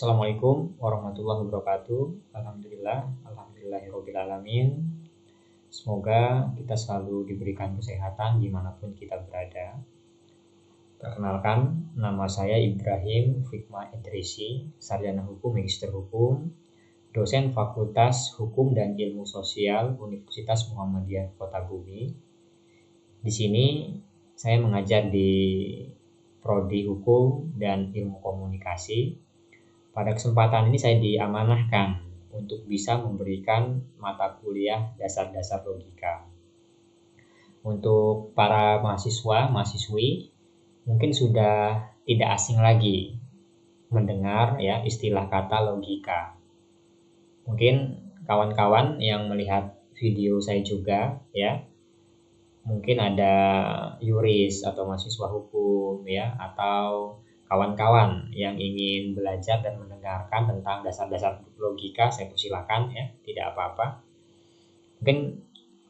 Assalamualaikum warahmatullahi wabarakatuh. Alhamdulillahirabbil alamin. Semoga kita selalu diberikan kesehatan dimanapun kita berada. Perkenalkan, nama saya Ibrahim Fikma Idrisi, sarjana hukum magister hukum, dosen Fakultas Hukum dan Ilmu Sosial Universitas Muhammadiyah Kota Bumi. Di sini saya mengajar di Prodi Hukum dan Ilmu Komunikasi. Pada kesempatan ini saya diamanahkan untuk bisa memberikan mata kuliah dasar-dasar logika. Untuk para mahasiswa-mahasiswi mungkin sudah tidak asing lagi mendengar ya istilah kata logika. Mungkin kawan-kawan yang melihat video saya juga ya, mungkin ada yuris atau mahasiswa hukum ya, atau kawan-kawan yang ingin belajar dan mendengarkan tentang dasar-dasar logika, saya persilakan ya, tidak apa-apa. Mungkin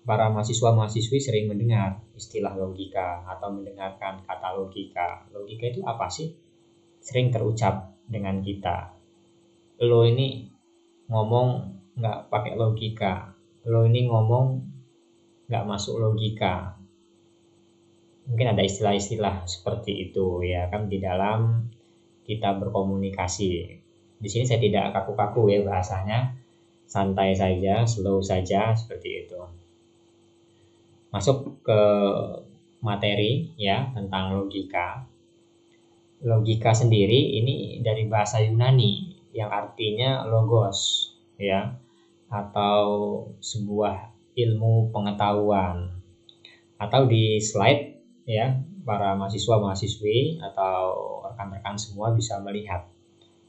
para mahasiswa-mahasiswi sering mendengar istilah logika atau mendengarkan kata logika. Logika itu apa sih? Sering terucap dengan kita. Lo ini ngomong nggak pakai logika. Lo ini ngomong nggak masuk logika. Mungkin ada istilah-istilah seperti itu ya kan di dalam kita berkomunikasi. Di sini saya tidak kaku-kaku ya bahasanya, santai saja, slow saja seperti itu. Masuk ke materi ya tentang logika. Logika sendiri ini dari bahasa Yunani yang artinya logos ya, atau sebuah ilmu pengetahuan. Atau di slide ya, para mahasiswa-mahasiswi atau rekan-rekan semua bisa melihat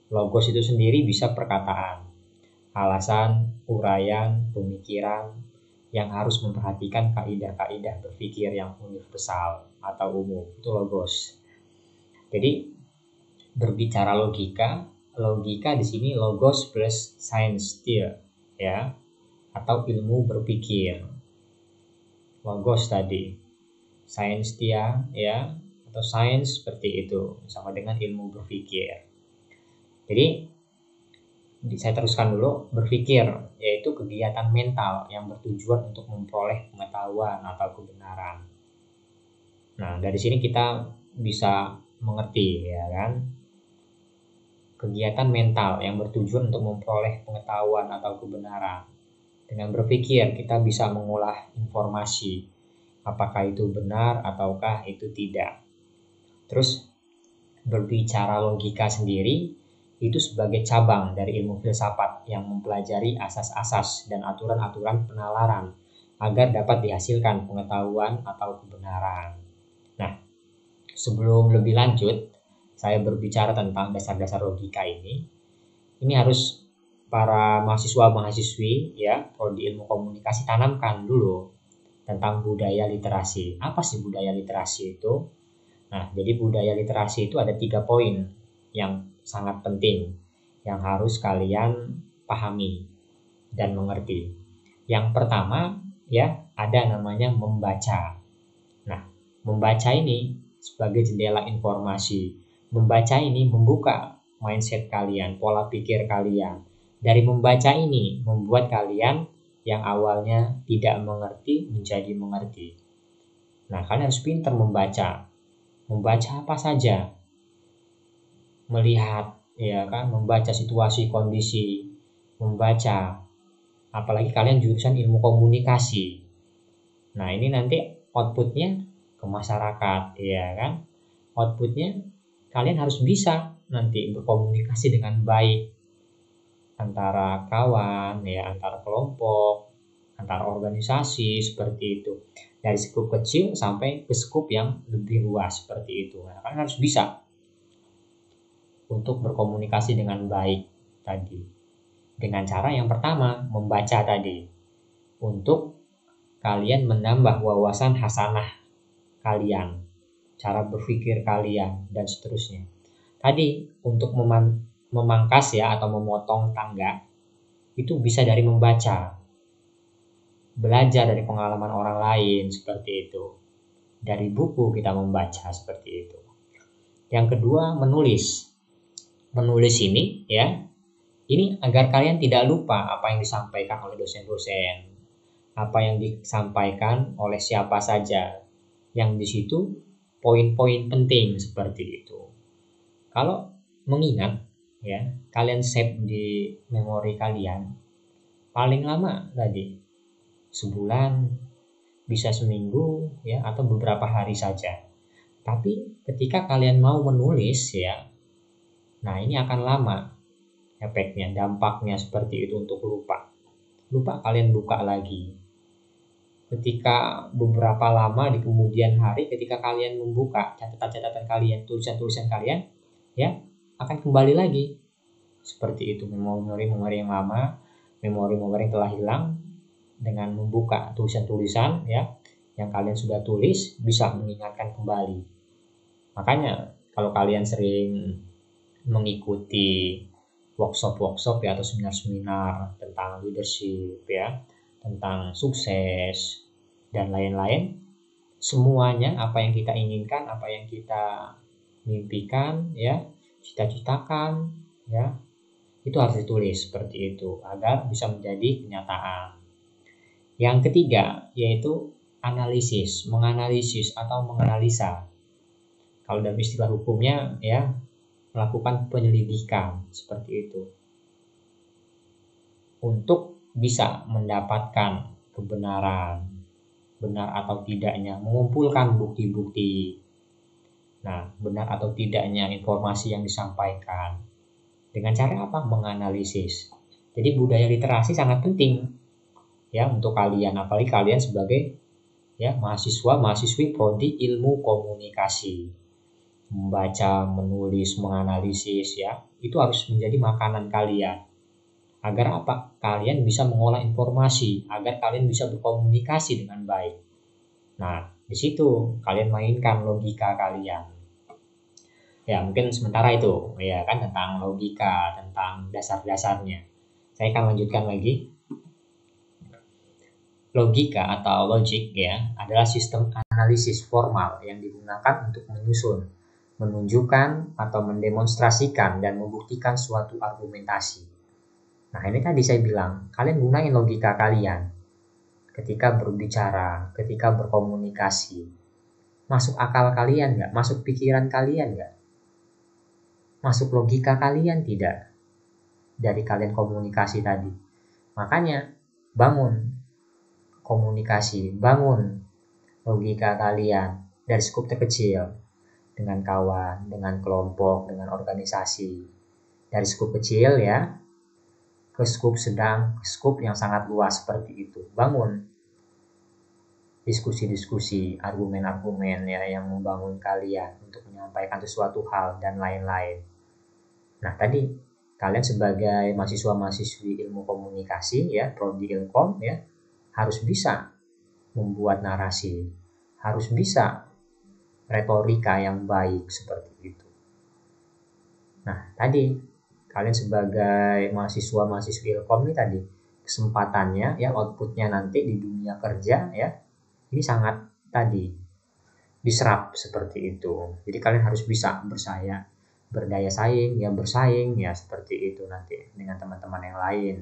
logos itu sendiri bisa perkataan, alasan, uraian, pemikiran yang harus memperhatikan kaidah-kaidah berpikir yang universal atau umum, itu logos. Jadi berbicara logika di sini logos plus scientia ya, atau ilmu berpikir. Logos tadi, scientia ya, atau sains seperti itu, sama dengan ilmu berpikir. Jadi saya teruskan dulu, berpikir yaitu kegiatan mental yang bertujuan untuk memperoleh pengetahuan atau kebenaran. Nah, dari sini kita bisa mengerti ya kan, kegiatan mental yang bertujuan untuk memperoleh pengetahuan atau kebenaran. Dengan berpikir kita bisa mengolah informasi, apakah itu benar ataukah itu tidak. Terus berbicara logika sendiri itu sebagai cabang dari ilmu filsafat yang mempelajari asas-asas dan aturan-aturan penalaran agar dapat dihasilkan pengetahuan atau kebenaran. Nah, sebelum lebih lanjut saya berbicara tentang dasar-dasar logika ini harus para mahasiswa-mahasiswi ya, prodi ilmu komunikasi tanamkan dulu tentang budaya literasi. Apa sih budaya literasi itu? Nah, jadi budaya literasi itu ada 3 poin yang sangat penting yang harus kalian pahami dan mengerti. Yang pertama ya, ada namanya membaca. Nah, membaca ini sebagai jendela informasi. Membaca ini membuka mindset kalian, pola pikir kalian. Dari membaca ini membuat kalian yang awalnya tidak mengerti menjadi mengerti. Nah, kalian harus pintar membaca. Membaca apa saja? Melihat ya kan, membaca situasi kondisi, membaca apalagi kalian jurusan ilmu komunikasi. Nah, ini nanti outputnya ke masyarakat ya kan. Outputnya kalian harus bisa nanti berkomunikasi dengan baik antara kawan ya, antara kelompok, antara organisasi seperti itu. Dari skup kecil sampai ke skup yang lebih luas seperti itu. Nah, kalian harus bisa untuk berkomunikasi dengan baik tadi. Dengan cara yang pertama, membaca tadi. Untuk kalian menambah wawasan hasanah kalian, cara berpikir kalian, dan seterusnya. Tadi untuk memangkas ya atau memotong tangga, itu bisa dari membaca. Belajar dari pengalaman orang lain seperti itu. Dari buku kita membaca seperti itu. Yang kedua, menulis. menulis ini ya, ini agar kalian tidak lupa apa yang disampaikan oleh dosen-dosen, apa yang disampaikan oleh siapa saja, yang di situ poin-poin penting seperti itu. Kalau mengingat ya, kalian save di memori kalian paling lama tadi sebulan, bisa seminggu ya, atau beberapa hari saja. Tapi ketika kalian mau menulis ya, nah ini akan lama efeknya, dampaknya seperti itu untuk lupa. Lupa kalian buka lagi. Ketika beberapa lama di kemudian hari, ketika kalian membuka catatan-catatan kalian, tulisan-tulisan kalian, ya akan kembali lagi. Seperti itu, memori-memori yang lama, memori-memori yang telah hilang, dengan membuka tulisan-tulisan ya yang kalian sudah tulis bisa mengingatkan kembali. Makanya kalau kalian sering mengikuti workshop ya atau seminar-seminar tentang leadership ya, tentang sukses dan lain-lain, semuanya apa yang kita inginkan, apa yang kita mimpikan ya, cita-citakan ya, itu harus ditulis seperti itu agar bisa menjadi kenyataan. Yang ketiga yaitu analisis, menganalisis atau menganalisa. Kalau dalam istilah hukumnya ya, melakukan penyelidikan seperti itu untuk bisa mendapatkan kebenaran, benar atau tidaknya, mengumpulkan bukti-bukti. Nah, benar atau tidaknya informasi yang disampaikan. Dengan cara apa? Menganalisis. Jadi budaya literasi sangat penting ya untuk kalian, apalagi kalian sebagai ya mahasiswa-mahasiswi prodi ilmu komunikasi. Membaca, menulis, menganalisis ya, itu harus menjadi makanan kalian. Agar apa? Kalian bisa mengolah informasi, agar kalian bisa berkomunikasi dengan baik. Nah, di situ kalian mainkan logika kalian. Ya, mungkin sementara itu ya kan tentang logika, tentang dasar-dasarnya. Saya akan lanjutkan lagi. Logika atau logic ya adalah sistem analisis formal yang digunakan untuk menyusun, menunjukkan atau mendemonstrasikan dan membuktikan suatu argumentasi. Nah ini tadi saya bilang, kalian gunain logika kalian ketika berbicara, ketika berkomunikasi. Masuk akal kalian nggak? Masuk pikiran kalian nggak? Masuk logika kalian tidak? Dari kalian komunikasi tadi. Makanya bangun komunikasi, bangun logika kalian dari skup terkecil, dengan kawan, dengan kelompok, dengan organisasi. Dari skup kecil ya, ke skup sedang, ke skup yang sangat luas seperti itu. Bangun diskusi-diskusi, argumen-argumen ya yang membangun kalian untuk menyampaikan sesuatu hal dan lain-lain. Nah tadi kalian sebagai mahasiswa-mahasiswi ilmu komunikasi ya, prodi Ilkom ya, harus bisa membuat narasi, harus bisa retorika yang baik seperti itu. Nah, tadi kalian sebagai mahasiswa-mahasiswi Ilkom ini tadi kesempatannya ya, outputnya nanti di dunia kerja ya, ini sangat tadi diserap seperti itu. Jadi kalian harus bisa berdaya saing ya seperti itu nanti dengan teman-teman yang lain.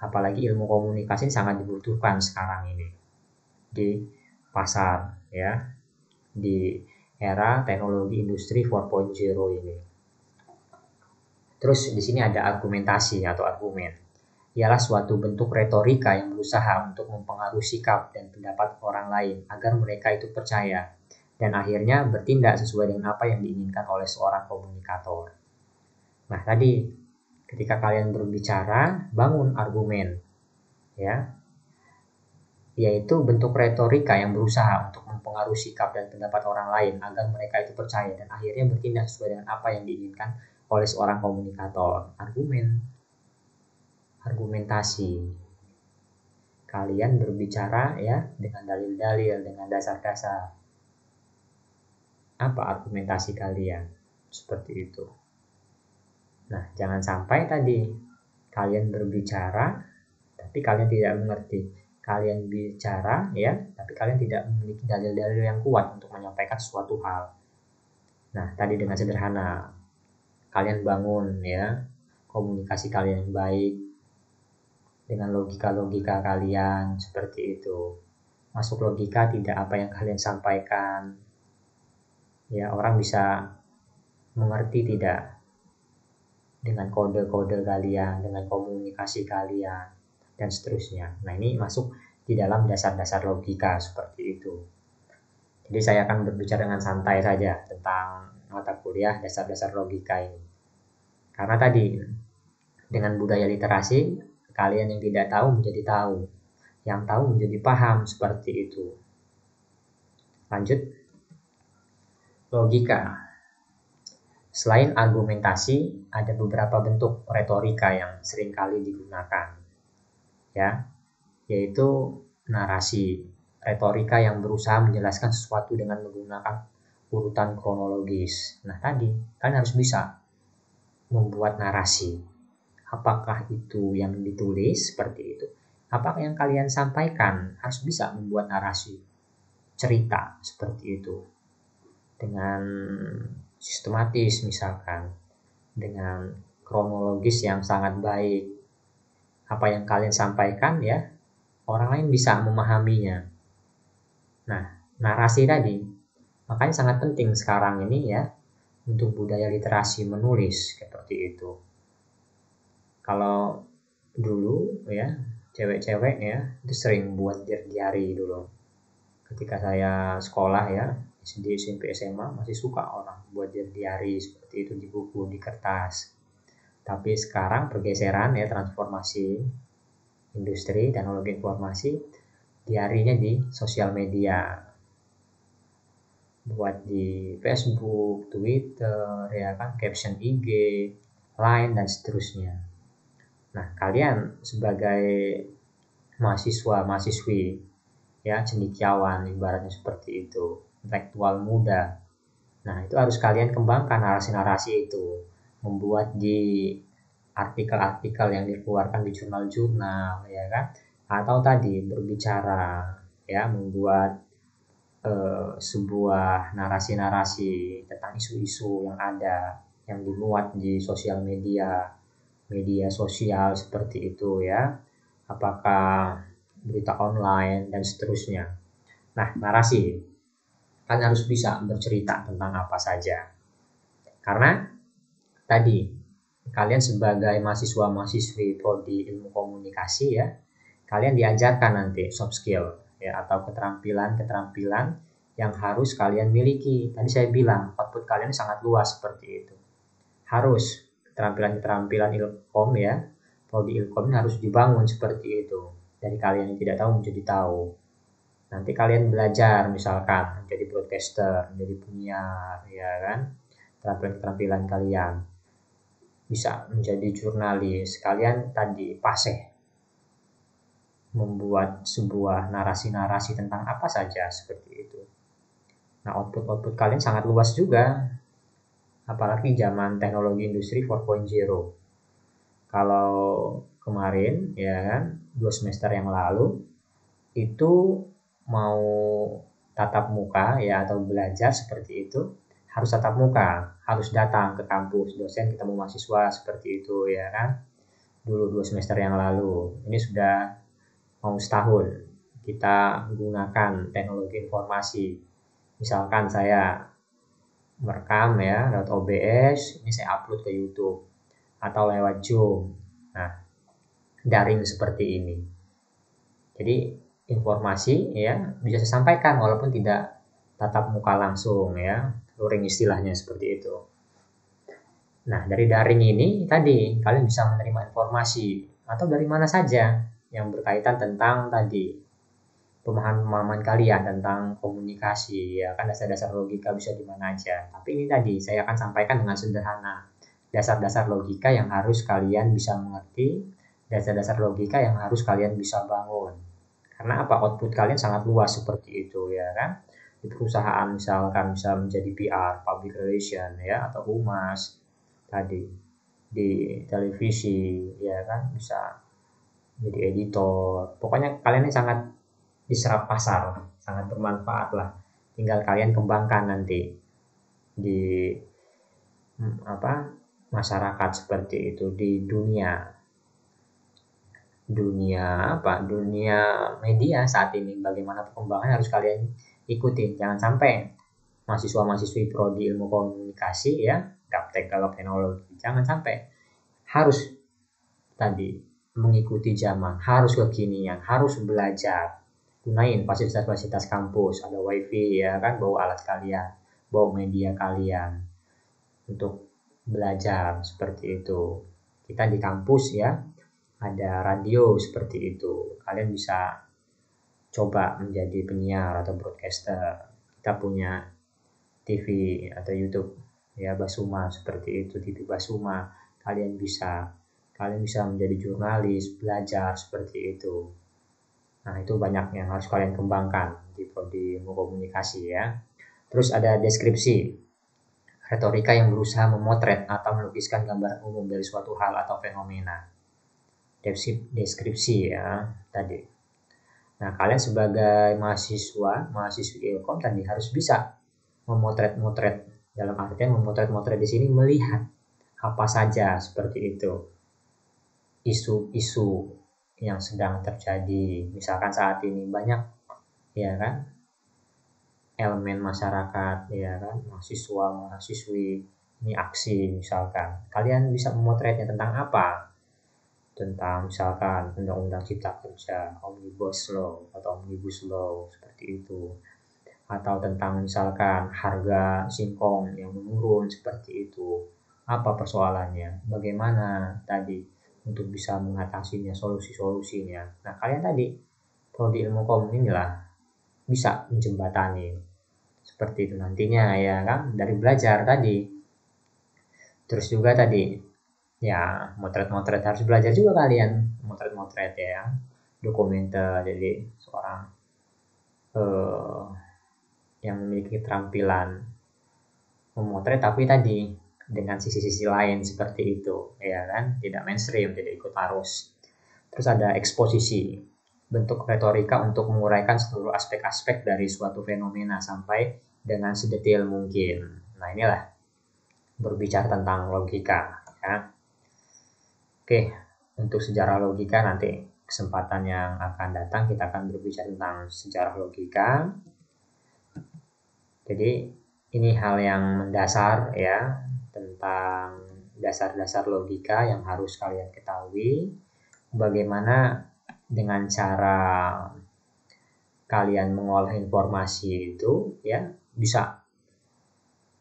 Apalagi ilmu komunikasi sangat dibutuhkan sekarang ini di pasar ya, di era teknologi industri 4.0 ini. Terus di sini ada argumentasi atau argumen. Ialah suatu bentuk retorika yang berusaha untuk mempengaruhi sikap dan pendapat orang lain agar mereka itu percaya dan akhirnya bertindak sesuai dengan apa yang diinginkan oleh seorang komunikator. Nah, tadi ketika kalian berbicara, bangun argumen ya, yaitu bentuk retorika yang berusaha untuk mempengaruhi sikap dan pendapat orang lain agar mereka itu percaya dan akhirnya bertindak sesuai dengan apa yang diinginkan oleh seorang komunikator. Argumentasi. Kalian berbicara ya dengan dalil-dalil, dengan dasar-dasar. Apa argumentasi kalian? Seperti itu. Nah, jangan sampai tadi kalian berbicara tapi kalian tidak mengerti. Kalian bicara ya, tapi kalian tidak memiliki dalil-dalil yang kuat untuk menyampaikan suatu hal. Nah, tadi dengan sederhana kalian bangun ya komunikasi kalian yang baik dengan logika-logika kalian seperti itu. Masuk logika tidak apa yang kalian sampaikan. Ya, orang bisa mengerti tidak dengan kode-kode kalian, dengan komunikasi kalian dan seterusnya. Nah, ini masuk di dalam dasar-dasar logika seperti itu. Jadi saya akan berbicara dengan santai saja tentang mata kuliah dasar-dasar logika ini. Karena tadi dengan budaya literasi, kalian yang tidak tahu menjadi tahu, yang tahu menjadi paham seperti itu. Lanjut, logika. Selain argumentasi, ada beberapa bentuk retorika yang seringkali digunakan, ya, yaitu narasi, retorika yang berusaha menjelaskan sesuatu dengan menggunakan urutan kronologis. Nah, tadi kan harus bisa membuat narasi. Apakah itu yang ditulis seperti itu? Apakah yang kalian sampaikan harus bisa membuat narasi, cerita seperti itu dengan sistematis misalkan, dengan kronologis yang sangat baik. Apa yang kalian sampaikan ya, orang lain bisa memahaminya. Nah, narasi tadi, makanya sangat penting sekarang ini ya, untuk budaya literasi menulis seperti itu. Kalau dulu ya, cewek-cewek ya, itu sering buat diary dulu. Ketika saya sekolah ya, SD, SMP, SMA, masih suka orang buat diary seperti itu di buku, di kertas. Tapi sekarang pergeseran ya, transformasi industri, teknologi informasi, diary-nya di sosial media. Buat di Facebook, Twitter, ya kan, caption IG, Line, dan seterusnya. Nah, kalian sebagai mahasiswa-mahasiswi, ya, cendekiawan, ibaratnya seperti itu, intelektual muda. Nah, itu harus kalian kembangkan narasi-narasi itu, membuat di artikel-artikel yang dikeluarkan di jurnal-jurnal, ya kan, atau tadi berbicara, ya, membuat sebuah narasi-narasi tentang isu-isu yang ada, yang dimuat di sosial media, media sosial seperti itu ya, apakah berita online dan seterusnya. Nah, narasi kan harus bisa bercerita tentang apa saja, karena tadi kalian sebagai mahasiswa-mahasiswi prodi ilmu komunikasi ya, kalian diajarkan nanti soft skill ya, atau keterampilan-keterampilan yang harus kalian miliki. Tadi saya bilang output kalian sangat luas seperti itu. Harus keterampilan-keterampilan ilkom ya, prodi ilkom harus dibangun seperti itu. Dari kalian yang tidak tahu menjadi tahu. Nanti kalian belajar misalkan menjadi broadcaster, menjadi penyiar, ya kan? Keterampilan-keterampilan kalian. Bisa menjadi jurnalis, kalian tadi fasih membuat sebuah narasi-narasi tentang apa saja seperti itu. Nah, output kalian sangat luas juga. Apalagi zaman teknologi industri 4.0. Kalau kemarin ya kan 2 semester yang lalu itu mau tatap muka ya atau belajar seperti itu harus tatap muka, harus datang ke kampus, dosen ketemu mahasiswa seperti itu ya kan. Dulu 2 semester yang lalu. Ini sudah mau setahun kita gunakan teknologi informasi. Misalkan saya merekam ya lewat OBS, ini saya upload ke YouTube atau lewat Zoom. Nah, daring seperti ini. Jadi informasi ya bisa saya sampaikan walaupun tidak tatap muka langsung ya, luring istilahnya seperti itu. Nah, dari daring ini tadi kalian bisa menerima informasi atau dari mana saja yang berkaitan tentang tadi pemahaman kalian tentang komunikasi ya kan, dasar-dasar logika bisa di mana aja. Tapi ini tadi saya akan sampaikan dengan sederhana dasar-dasar logika yang harus kalian bisa mengerti, dasar-dasar logika yang harus kalian bisa bangun. Karena apa, output kalian sangat luas seperti itu ya kan. Di perusahaan misalkan bisa menjadi PR, public relation ya, atau humas tadi, di televisi ya kan bisa jadi editor. Pokoknya kalian ini sangat diserap pasar, sangat bermanfaat lah. Tinggal kalian kembangkan nanti di masyarakat seperti itu di dunia media saat ini. Bagaimana perkembangannya harus kalian ikutin. Jangan sampai mahasiswa-mahasiswi prodi ilmu komunikasi ya, gaptek kalau teknologi, jangan sampai harus tadi mengikuti zaman, harus kekinian, harus belajar. Gunain fasilitas-fasilitas kampus, ada wifi ya kan, bawa alat kalian, bawa media kalian untuk belajar seperti itu. Kita di kampus ya, ada radio seperti itu. Kalian bisa coba menjadi penyiar atau broadcaster. Kita punya TV atau YouTube ya, Basuma seperti itu, TV Basuma. Kalian bisa menjadi jurnalis, belajar seperti itu. Nah, itu banyak yang harus kalian kembangkan di prodi ilmu komunikasi ya. Terus ada deskripsi, retorika yang berusaha memotret atau melukiskan gambaran umum dari suatu hal atau fenomena. Deskripsi ya tadi. Nah, kalian sebagai mahasiswi Ilkom tadi harus bisa memotret. Dalam artian memotret di sini melihat apa saja seperti itu. Isu-isu yang sedang terjadi, misalkan saat ini banyak ya kan elemen masyarakat ya kan, mahasiswi ini aksi misalkan. Kalian bisa memotretnya tentang apa? Tentang misalkan undang-undang cipta kerja, omnibus law atau omnibus law seperti itu, atau tentang misalkan harga singkong yang menurun seperti itu. Apa persoalannya? Bagaimana tadi untuk bisa mengatasinya, solusi-solusinya. Nah, kalian tadi prodi ilmu komun inilah bisa menjembatani seperti itu nantinya ya kan, dari belajar tadi. Terus juga tadi ya motret harus belajar juga kalian motret ya, dokumenter. Jadi seorang yang memiliki keterampilan memotret tapi tadi dengan sisi-sisi lain seperti itu ya kan, tidak mainstream, tidak ikut arus. Terus ada eksposisi, bentuk retorika untuk menguraikan seluruh aspek-aspek dari suatu fenomena sampai dengan sedetail mungkin. Nah, inilah berbicara tentang logika ya. Oke, untuk sejarah logika nanti kesempatan yang akan datang kita akan berbicara tentang sejarah logika. Jadi ini hal yang mendasar ya, tentang dasar-dasar logika yang harus kalian ketahui. Bagaimana dengan cara kalian mengolah informasi itu ya, bisa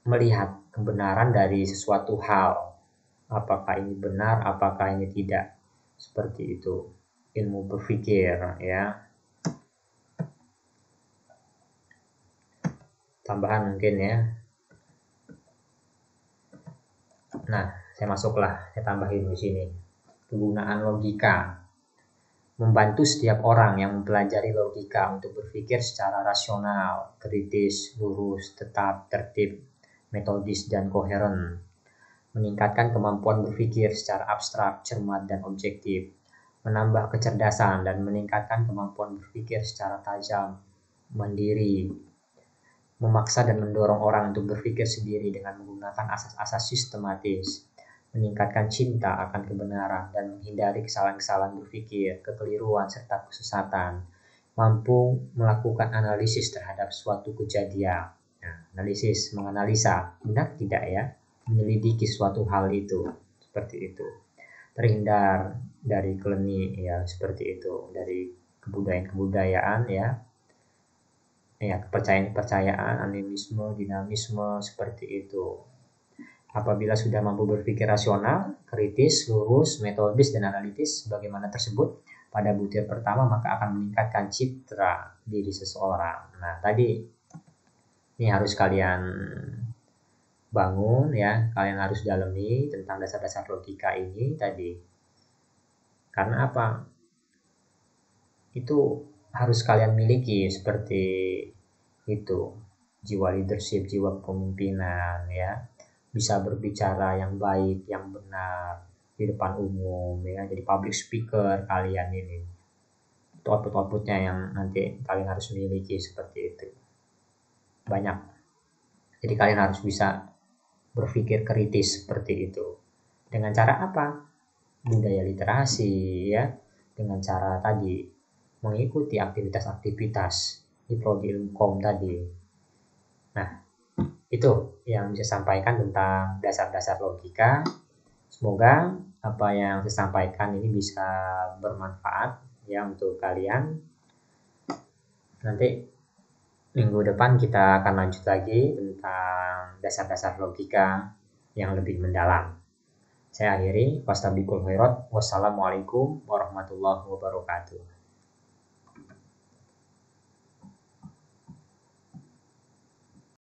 melihat kebenaran dari sesuatu hal. Apakah ini benar, apakah ini tidak. Seperti itu. Ilmu berpikir ya. Tambahan mungkin ya. Nah, saya tambahin di sini. Penggunaan logika membantu setiap orang yang mempelajari logika untuk berpikir secara rasional, kritis, lurus, tetap, tertib, metodis, dan koheren. Meningkatkan kemampuan berpikir secara abstrak, cermat, dan objektif. Menambah kecerdasan dan meningkatkan kemampuan berpikir secara tajam, mandiri. Memaksa dan mendorong orang untuk berpikir sendiri dengan menggunakan asas-asas sistematis. Meningkatkan cinta akan kebenaran dan menghindari kesalahan-kesalahan berpikir, kekeliruan, serta kesesatan. Mampu melakukan analisis terhadap suatu kejadian. Nah, analisis, menganalisa, benar tidak ya? Menyelidiki suatu hal itu, seperti itu. Terhindar dari keleni ya, seperti itu, dari kebudayaan ya, kepercayaan, animisme, dinamisme, seperti itu. Apabila sudah mampu berpikir rasional, kritis, lurus, metodis, dan analitis sebagaimana tersebut pada butir pertama, maka akan meningkatkan citra diri seseorang. Nah, tadi ini harus kalian bangun ya, kalian harus dalami tentang dasar-dasar logika ini tadi. Karena apa? Itu harus kalian miliki seperti itu. Jiwa leadership, jiwa kepemimpinan ya. Bisa berbicara yang baik, yang benar di depan umum ya. Jadi public speaker kalian ini. Itu output-outputnya yang nanti kalian harus miliki seperti itu. Banyak. Jadi kalian harus bisa berpikir kritis seperti itu. Dengan cara apa? Budaya literasi ya, dengan cara tadi mengikuti aktivitas-aktivitas di prodi ilkom tadi. Nah, itu yang bisa sampaikan tentang dasar-dasar logika. Semoga apa yang saya sampaikan ini bisa bermanfaat ya untuk kalian. Nanti minggu depan kita akan lanjut lagi tentang dasar-dasar logika yang lebih mendalam. Saya akhiri, wassalamualaikum warahmatullahi wabarakatuh.